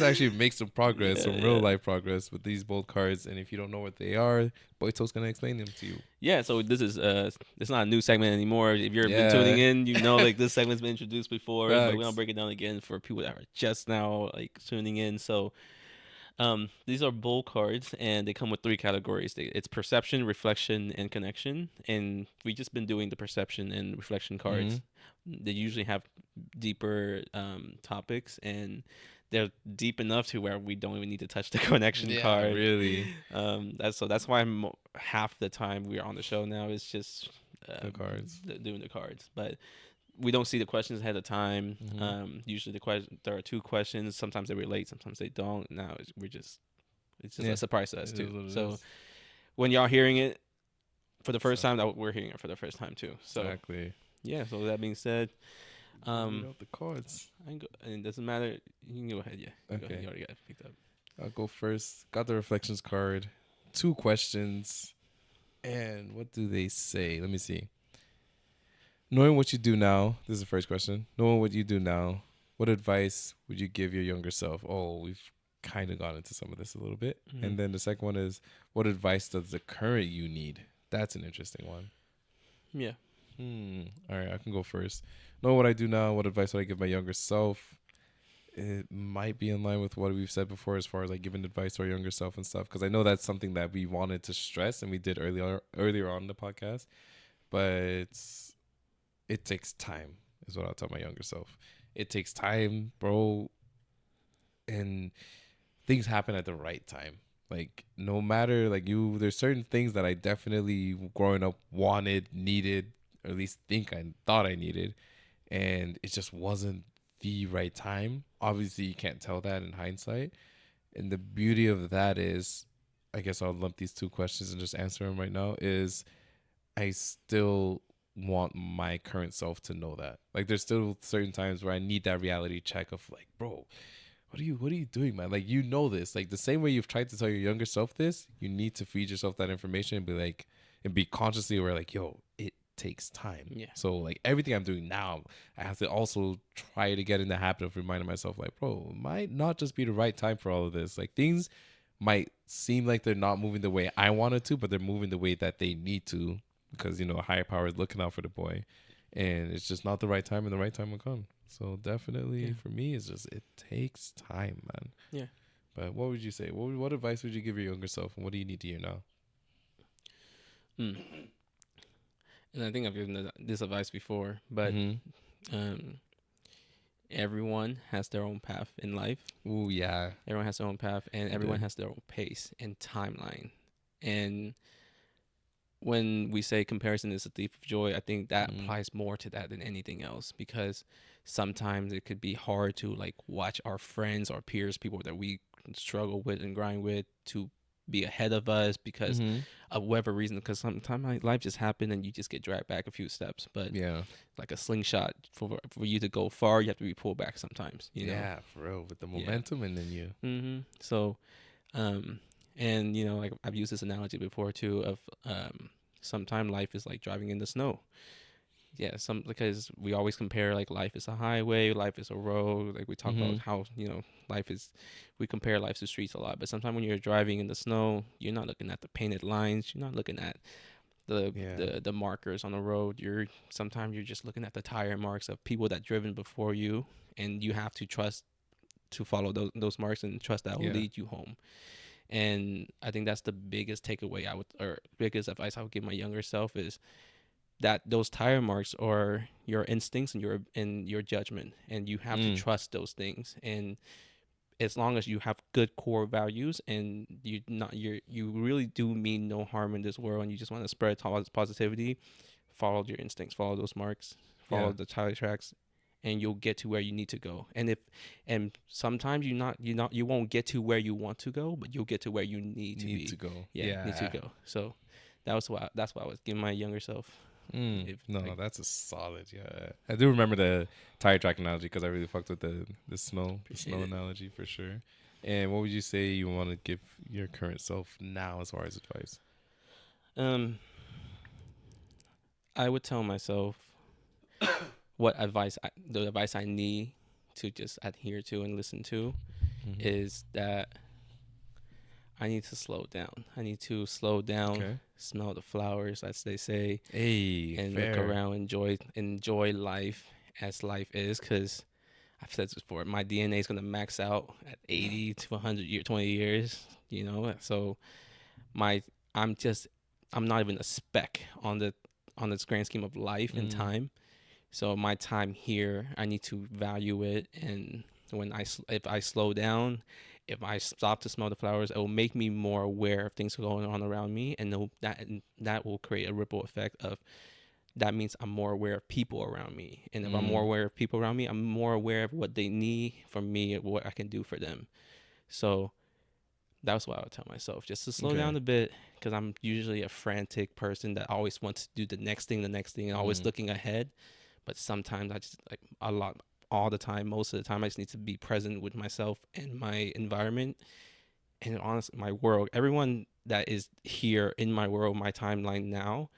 actually make some progress, some real Yeah. life progress with these bold cards. And if you don't know what they are, Boito's gonna explain them to you. Yeah, so this is it's not a new segment anymore. If you're Yeah. been tuning in, you know like this segment's been introduced before, but we're gonna Facts. break it down again for people that are just now like tuning in. So these are bowl cards and they come with 3 categories. It's perception, reflection, and connection. And we just been doing the perception and reflection cards. They usually have deeper topics and they're deep enough to where we don't even need to touch the connection card. really. That's why half the time we're on the show now is just The cards. doing the cards, but we don't see the questions ahead of time. Usually there are 2 questions. Sometimes they relate, sometimes they don't. Now it's just Yeah. a surprise to us It is too. what it So is. when y'all hearing it for the first time, that we're hearing it for the first time too. So Exactly. yeah. So with that being said, Read out the cards. and it doesn't matter. You can go ahead. Yeah. You go Okay. ahead. You already got it picked up. I'll go first. Got the reflections card. 2 questions. And what do they say? Let me see. Knowing what you do now, this is the first question. Knowing what you do now, what advice would you give your younger self? Oh, we've kind of gone into some of this a little bit. Mhm. And then the second one is, what advice does the current you need? That's an interesting one. Yeah. All right, I can go first. Knowing what I do now, what advice would I give my younger self? It might be in line with what we've said before as far as like giving advice to our younger self and stuff, because I know that's something that we wanted to stress and we did earlier on in the podcast, but it takes time is what I'll tell my younger self. It takes time, bro, and things happen at the right time. Like no matter like you, there's certain things that I definitely growing up wanted, needed, or at least think I thought I needed, and it just wasn't the right time. Obviously, you can't tell that in hindsight. And the beauty of that is, I guess I'll lump these two questions and just answer them right now. Is I still want my current self to know that. Like there's still certain times where I need that reality check of like, bro, what are you doing, man? Like you know this. Like the same way you've tried to tell your younger self this, you need to feed yourself that information and be like and be consciously aware, like, yo, it takes time. Yeah. So like everything I'm doing now, I have to also try to get in the habit of reminding myself, like, bro, it might not just be the right time for all of this. Like things might seem like they're not moving the way I wanted to, but they're moving the way that they need to because a higher power is looking out for the boy, and it's just not the right time, and the right time will come. So definitely for me, it's just it takes time, man. Yeah. But what would you say? What advice would you give your younger self, and what do you need to hear now? Mm. And I think I've given this advice before, but everyone has their own path in life. Oh yeah, Everyone has their own path, and everyone has their own pace and timeline. And when we say comparison is a thief of joy, I think that applies more to that than anything else, because sometimes it could be hard to like watch our friends or peers, people that we struggle with and grind with, to be ahead of us because of whatever reason, because sometimes life just happened and you just get dragged back a few steps. But yeah, like a slingshot, for you to go far, you have to be pulled back sometimes, yeah, for real, with the momentum and then you. So and like I've used this analogy before too of sometimes life is like driving in the snow. Yeah, because we always compare like life is a highway, life is a road. Like we talk about how life is, we compare life to streets a lot. But sometimes when you're driving in the snow, you're not looking at the painted lines. You're not looking at the markers on the road. Sometimes you're just looking at the tire marks of people that driven before you, and you have to trust to follow those marks and trust that will lead you home. And I think that's the biggest takeaway or biggest advice I would give my younger self is that those tire marks are your instincts and your judgment, and you have to trust those things. And as long as you have good core values and you really do mean no harm in this world, and you just want to spread positivity, follow your instincts, follow those marks, follow the tire tracks, and you'll get to where you need to go. And sometimes you won't get to where you want to go, but you'll get to where you need to be. To go. Need to go. So that's why I was giving my younger self. That's a solid. Yeah, I do remember the tire track analogy because I really fucked with the snow analogy for sure. And what would you say you want to give your current self now as far as advice? I would tell myself the advice I need to just adhere to and listen to is that I need to slow down. I need to slow down, smell the flowers, as they say, and look around, enjoy life as life is. Because I've said this before, my DNA is gonna max out at 80 to 20 years. So I'm not even a speck on this grand scheme of life and time. So my time here, I need to value it, and if I slow down, if I stop to smell the flowers, it will make me more aware of things going on around me, and that will create a ripple effect of. That means I'm more aware of people around me, and if I'm more aware of people around me, I'm more aware of what they need from me and what I can do for them. So that's what I would tell myself, just to slow down a bit, because I'm usually a frantic person that always wants to do the next thing, and always looking ahead. But sometimes I just all the time, most of the time, I just need to be present with myself and my environment. And honestly, my world, everyone that is here in my world, my timeline now,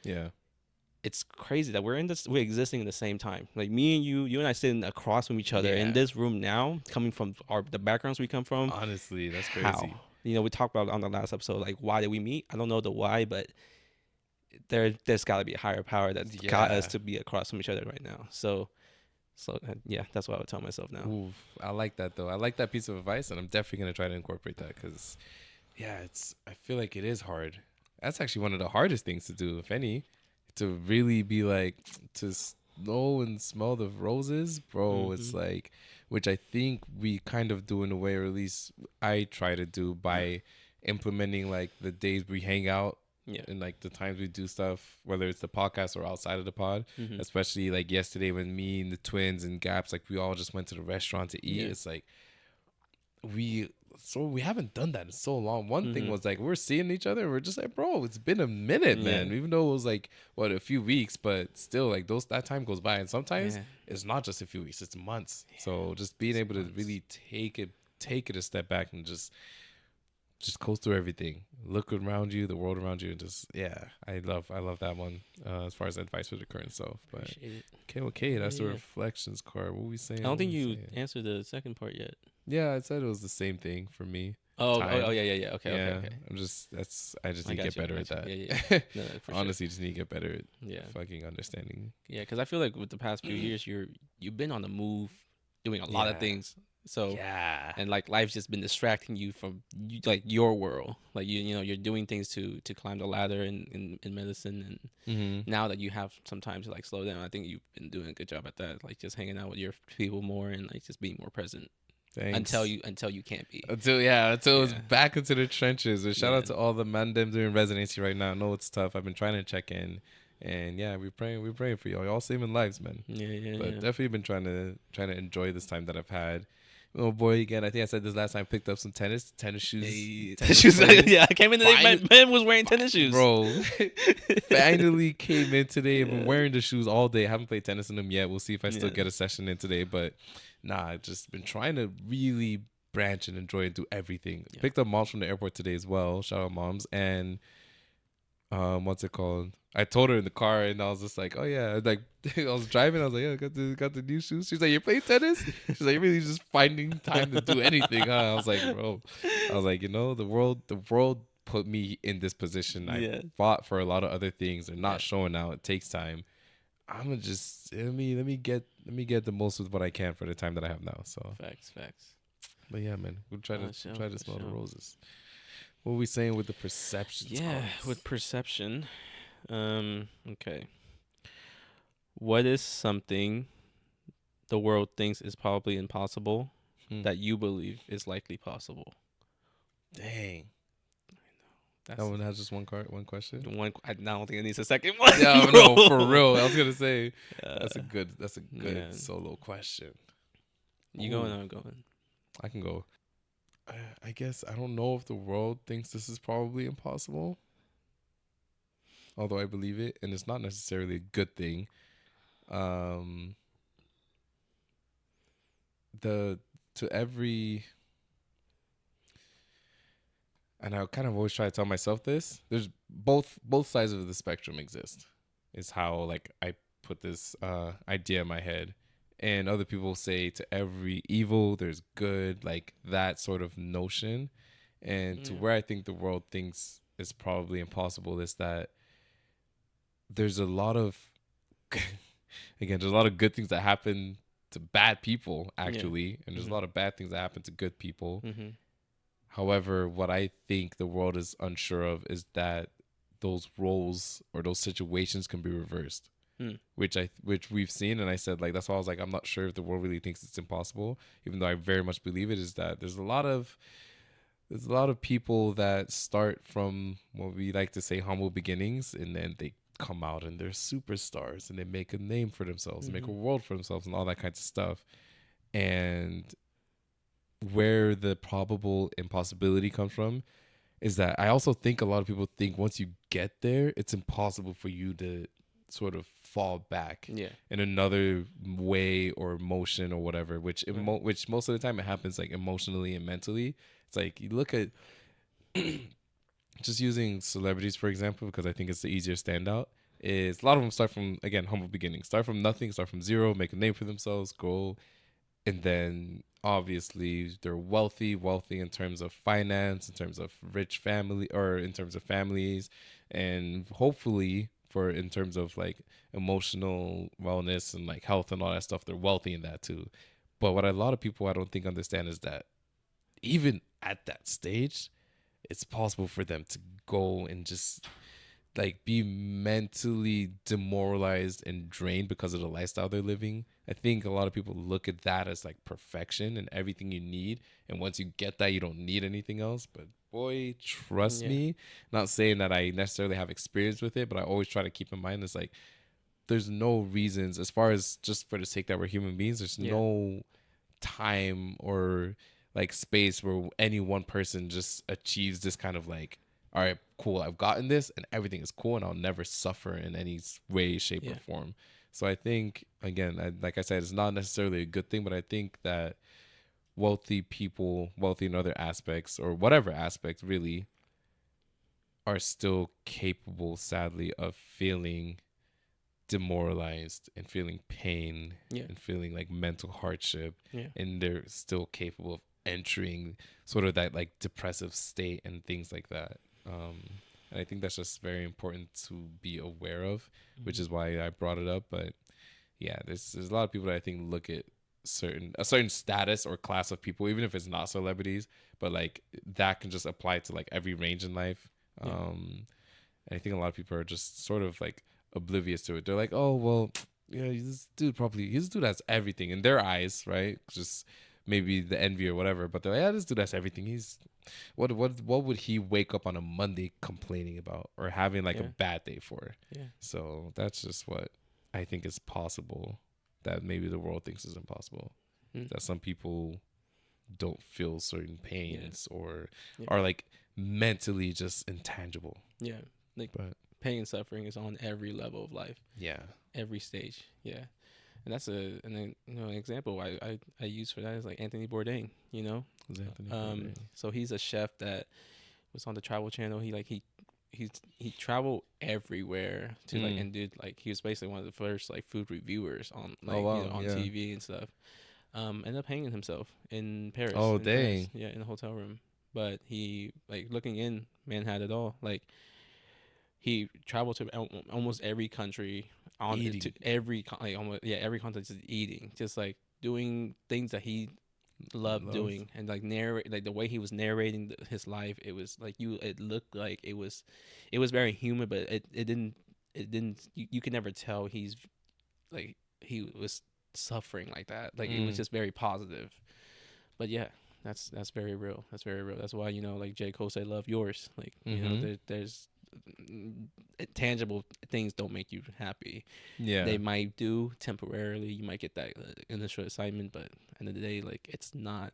it's crazy that we're existing in the same time. Like me and you and I sitting across from each other in Yeah. this room now, coming from the backgrounds we come from. Honestly, that's How? crazy. You know, we talked about on the last episode, like why did we meet? I don't know the why, but there's got to be a higher power that got us Yeah. to be across from each other right now. So yeah, that's what I would tell myself now. Ooh, I like that though. I like that piece of advice, and I'm definitely gonna try to incorporate that because, yeah, I feel like it is hard. That's actually one of the hardest things to do, if any, to really be like to know and smell the roses, bro. It's like, which I think we kind of do in a way, or at least I try to do by implementing like the days we hang out Yeah. and like the times we do stuff, whether it's the podcast or outside of the pod. Especially like yesterday when me and the twins and Gaps, like we all just went to the restaurant to eat. Yeah. It's like we haven't done that in so long. One thing was like we're seeing each other, we're just like, bro, it's been a minute, man. Yeah. Even though it was like what, a few weeks, but still like that time goes by, and sometimes Yeah. it's not just a few weeks, it's months. So just being able to really take it a step back and just coast through everything, look around you, the world around you, and just I love that one as far as advice for the current self. But Appreciate it. okay, that's the Yeah. reflections card. What we saying? I don't What think we you saying? answered the second part yet. Yeah, I said it was the same thing for me. Oh, Time. yeah. Okay, Yeah, okay. I just I need to got get you, I better at got that. you. Yeah. No, for sure. Honestly, just need to get better at Yeah. fucking understanding. Yeah, because I feel like with the past few years, you've been on the move, doing a lot of Yeah. things. So Yeah. and like life's just been distracting you from like your world. Like you're doing things to climb the ladder in medicine, and now that you have some time to like slow down, I think you've been doing a good job at that. Like just hanging out with your people more and like just being more present Thanks. until you can't be. Until it's Yeah. back into the trenches. And shout out Yeah. to all the man them doing residency right now. I know it's tough. I've been trying to check in, and yeah, we're praying for y'all. Y'all saving lives, man. Yeah. But definitely been trying to enjoy this time that I've had. Oh boy, again, I think I said this last time. Picked up some tennis shoes. Hey, tennis shoes. players. Yeah, I came in today. Man was wearing tennis shoes, Bro, finally came in today. I've been wearing the shoes all day. I haven't played tennis in them yet. We'll see if I still Yeah. get a session in today. But nah, I've just been trying to really branch and enjoy and do everything. Yeah. Picked up moms from the airport today as well. Shout out moms. And what's it called? I told her in the car, and I was just like, oh yeah, like I was driving. I was like, yeah, got the new shoes. She's like, you're playing tennis? She's like, you're really just finding time to do anything, huh? I was like, bro, the world put me in this position. Yeah. I fought for a lot of other things. They're not showing out. It takes time. I'm gonna just let me get the most with what I can for the time that I have now. So, Facts. but yeah, man, we'll try to Sure, try to for smell the sure. roses. What are we saying with the perceptions? Yeah, cards? with perception. Okay. What is something the world thinks is probably impossible that you believe is likely possible? Dang. That's That one has just one question. one. I don't think it needs a second one. Yeah, bro. no, for real. I was gonna say that's a good man. solo question. You going? I'm going. I can go. I guess I don't know if the world thinks this is probably impossible, although I believe it, and it's not necessarily a good thing. And I kind of always try to tell myself this. There's both sides of the spectrum exist. Is how like I put this idea in my head. And other people say to every evil there's good, like that sort of notion. And to where I think the world thinks is probably impossible is that there's a lot of there's a lot of good things that happen to bad people actually, and there's a lot of bad things that happen to good people. However, what I think the world is unsure of is that those roles or those situations can be reversed, which we've seen. And I said, like, that's why I was like, I'm not sure if the world really thinks it's impossible, even though I very much believe it. Is that there's a lot of people that start from what we like to say humble beginnings, and then they come out and they're superstars and they make a name for themselves, and make a world for themselves, and all that kinds of stuff. And where the probable impossibility comes from is that I also think a lot of people think once you get there, it's impossible for you to sort of fall back in another way or motion or whatever, which most of the time it happens like emotionally and mentally. It's like you look at just using celebrities, for example, because I think it's the easier standout. is a lot of them start from, again, humble beginnings, start from nothing, start from zero, make a name for themselves, grow, and then obviously they're wealthy in terms of finance, in terms of rich family, or in terms of families, and hopefully for in terms of like emotional wellness and like health and all that stuff, they're wealthy in that too. But what a lot of people I don't think understand is that even at that stage, it's possible for them to go and just like be mentally demoralized and drained because of the lifestyle they're living. I think a lot of people look at that as like perfection and everything you need. And once you get that, you don't need anything else. But boy, trust Yeah. me, not saying that I necessarily have experience with it, but I always try to keep in mind it's like there's no reasons, as far as just for the sake that we're human beings, there's Yeah. no time or like space where any one person just achieves this kind of like, all right, cool, I've gotten this and everything is cool and I'll never suffer in any way, shape, or Yeah. form. So I think, again, like I said, it's not necessarily a good thing, but I think that wealthy people, wealthy in other aspects or whatever aspect really, are still capable, sadly, of feeling demoralized and feeling pain Yeah. and feeling like mental hardship, Yeah. and they're still capable of entering sort of that like depressive state and things like that. And I think that's just very important to be aware of, which is why I brought it up. But yeah, there's a lot of people that I think look at a certain status or class of people, even if it's not celebrities, but like that can just apply to like every range in life. Yeah. And I think a lot of people are just sort of like oblivious to it. They're like, oh well, yeah, this dude has everything in their eyes, right? Just maybe the envy or whatever. But they're like, yeah, this dude has everything. He's what would he wake up on a Monday complaining about or having like a Yeah. bad day for? Yeah. So that's just what I think is possible that maybe the world thinks is impossible. Mm. That some people don't feel certain pains or Yeah. are like mentally just intangible. Yeah. Like But pain and suffering is on every level of life, yeah. every stage. Yeah. And that's an example I use for that is like Anthony Bourdain, you know? Who's Anthony Bourdain? So he's a chef that was on the Travel Channel. He traveled everywhere to like and did like he was basically one of the first like food reviewers on like wow, on yeah. TV and stuff. Ended up hanging himself in Paris. Oh, in France. dang. Yeah, in a hotel room. But he like looking in, man had it all. Like he traveled to almost every country on Eating. to every like almost every continent, just eating, just like doing things that he loved doing, and like narrate like the way he was narrating his life. It was like it looked like it was very human, but it didn't you can never tell he's like he was suffering like that. Like it was just very positive. But yeah, that's very real. That's very real. That's why like J. Cole said, "Love yours." Like there's tangible things don't make you happy. Yeah. They might do temporarily. You might get that initial excitement, but at the end of the day, like it's not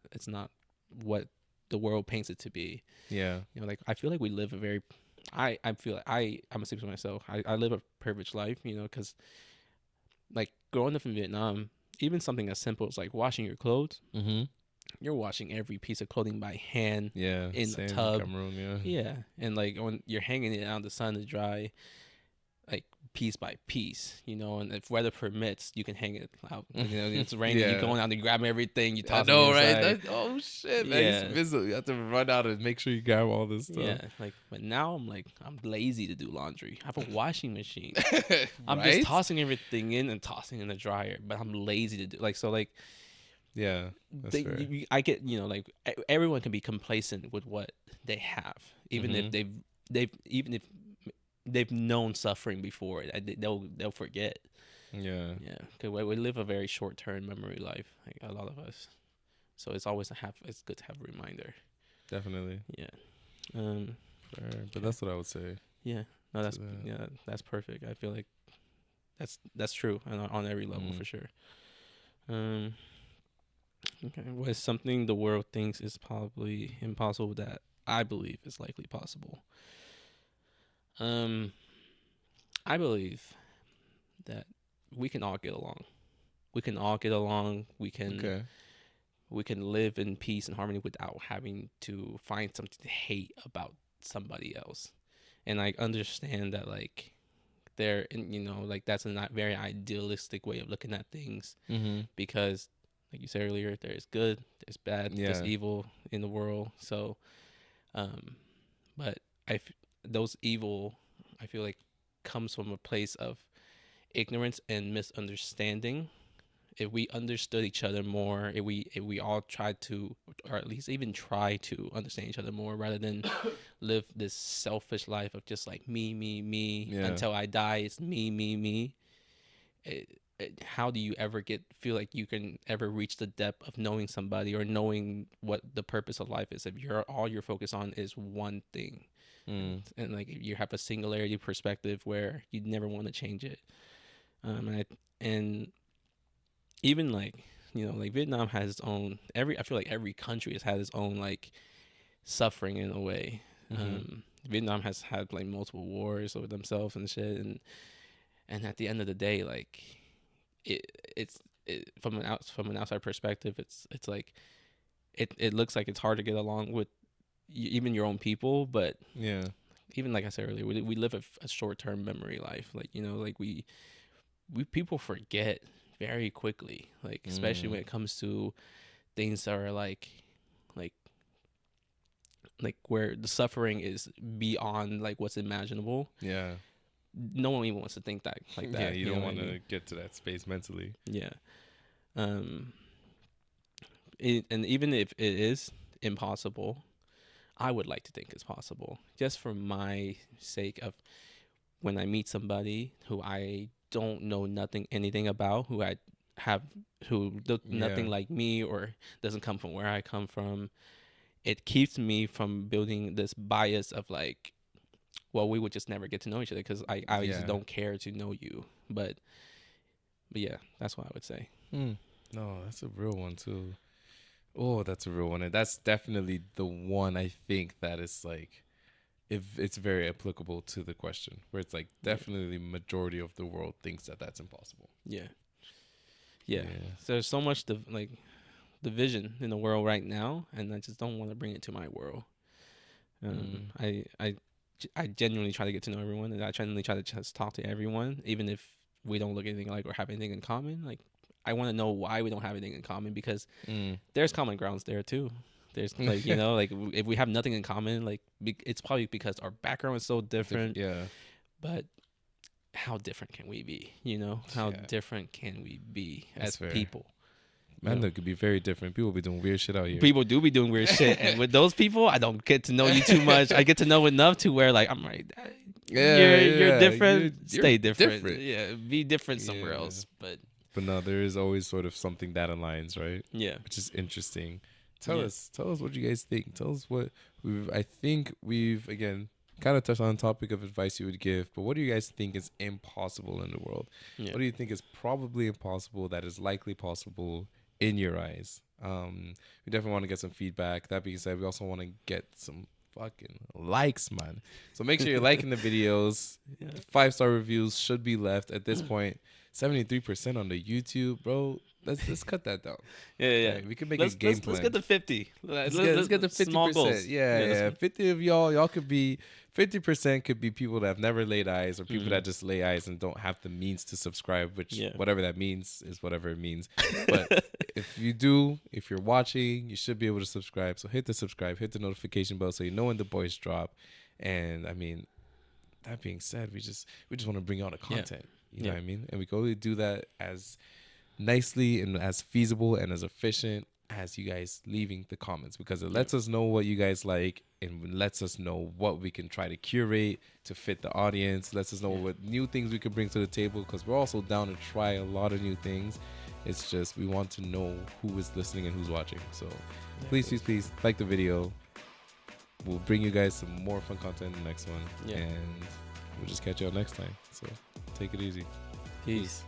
what the world paints it to be. Yeah. Like I feel like we live a very I feel like I'm gonna speak for myself. I live a privileged life, because like growing up in Vietnam, even something as simple as like washing your clothes, you're washing every piece of clothing by hand. Yeah. In Same a tub. Cameroon, yeah. Yeah, and like when you're hanging it out in the sun to dry, like piece by piece, and if weather permits, you can hang it out. It's raining, Yeah. you're going out to grab everything, you I toss know, it right? inside. Oh shit, man! Yeah. I used to visit. You have to run out and make sure you grab all this stuff. Yeah, like, but now I'm lazy to do laundry. I have a washing machine. I'm Right? just tossing everything in and tossing in the dryer, but I'm lazy to do Yeah, that's fair. I get like everyone can be complacent with what they have, even if even if they've known suffering before. They'll forget. Yeah. Yeah, because we live a very short term memory life, like a lot of us. So it's always it's good to have a reminder. Definitely. Yeah. Fair. But that's what I would say. Yeah. No, that's that. that's perfect. I feel like that's true on every level for sure. Okay. What is something the world thinks is probably impossible that I believe is likely possible? I believe that we can all get along. We can all get along. We can live in peace and harmony without having to find something to hate about somebody else. And I understand that like they're like that's a not very idealistic way of looking at things, because like you said earlier, there's good, there's bad, there's Yeah. evil in the world. So but those evil, I feel like, comes from a place of ignorance and misunderstanding. If we understood each other more, if we all tried to, or at least even try to understand each other more, rather than live this selfish life of just like me Yeah. until I die, it's me. How do you ever feel like you can ever reach the depth of knowing somebody or knowing what the purpose of life is if all you're focused on is one thing? And like you have a singularity perspective where you never want to change it. And even like like Vietnam has its own, I feel like every country has had its own like suffering in a way. Vietnam has had like multiple wars over themselves and shit, and at the end of the day, like it's from an outside perspective, it's like it looks like it's hard to get along with even your own people, but Yeah. even like I said earlier, we live a short-term memory life. Like like we people forget very quickly, like especially when it comes to things that are like where the suffering is beyond like what's imaginable. Yeah. No one even wants to think that like that. Yeah, you don't know what want I to mean? get to that space mentally. Yeah. Um. And even if it is impossible, I would like to think it's possible, just for my sake of when I meet somebody who I don't know anything about, who I have who look nothing Yeah. like me or doesn't come from where I come from. It keeps me from building this bias of like, well, we would just never get to know each other because I just Yeah. don't care to know you. But yeah, that's what I would say. No, that's a real one too. Oh, that's a real one. And that's definitely the one I think that is like, if it's very applicable to the question, where it's like definitely majority of the world thinks that that's impossible. Yeah. Yeah. Yeah. So there's so much division in the world right now, and I just don't want to bring it to my world. I genuinely try to get to know everyone, and I genuinely try to just talk to everyone, even if we don't look anything alike or have anything in common. Like, I want to know why we don't have anything in common, because there's common grounds there too. There's like like if we have nothing in common, like it's probably because our background is so different. Yeah. But how different can we be? How Yeah. different can we be That's as fair. people? Man, that could be very different. People be doing weird shit out here. People do be doing weird shit, and with those people, I don't get to know you too much. I get to know enough to where like I'm like, you're different. You're Stay different. different. Yeah, be different somewhere Yeah. else. But no, there is always sort of something that aligns, right? yeah, Which is interesting. Tell Yeah. us what you guys think. Tell us what I think we've again kind of touched on the topic of advice you would give, but what do you guys think is impossible in the world? Yeah. What do you think is probably impossible that is likely possible in your eyes? We definitely want to get some feedback. That being said, we also want to get some fucking likes, man. So make sure you're liking the videos. 5-star reviews should be left at this point. 73% on the YouTube, bro. Let's cut that down. yeah. Right, we can make let's, a game let's, plan. let's get to 50. Let's get the 50%. Small goals. Yeah. 50 of y'all could be 50% could be people that have never laid eyes, or people that just lay eyes and don't have the means to subscribe, which whatever that means is whatever it means. But if you do, if you're watching, you should be able to subscribe. So hit the subscribe, hit the notification bell so you know when the boys drop. And I mean, that being said, we just want to bring out the content. You know what I mean? And we can only do that as nicely and as feasible and as efficient as you guys leaving the comments, because it lets us know what you guys like and lets us know what we can try to curate to fit the audience, lets us know what new things we can bring to the table, because we're also down to try a lot of new things. It's just we want to know who is listening and who's watching. So please like the video. We'll bring you guys some more fun content in the next one, and we'll just catch y'all next time. So take it easy. Peace.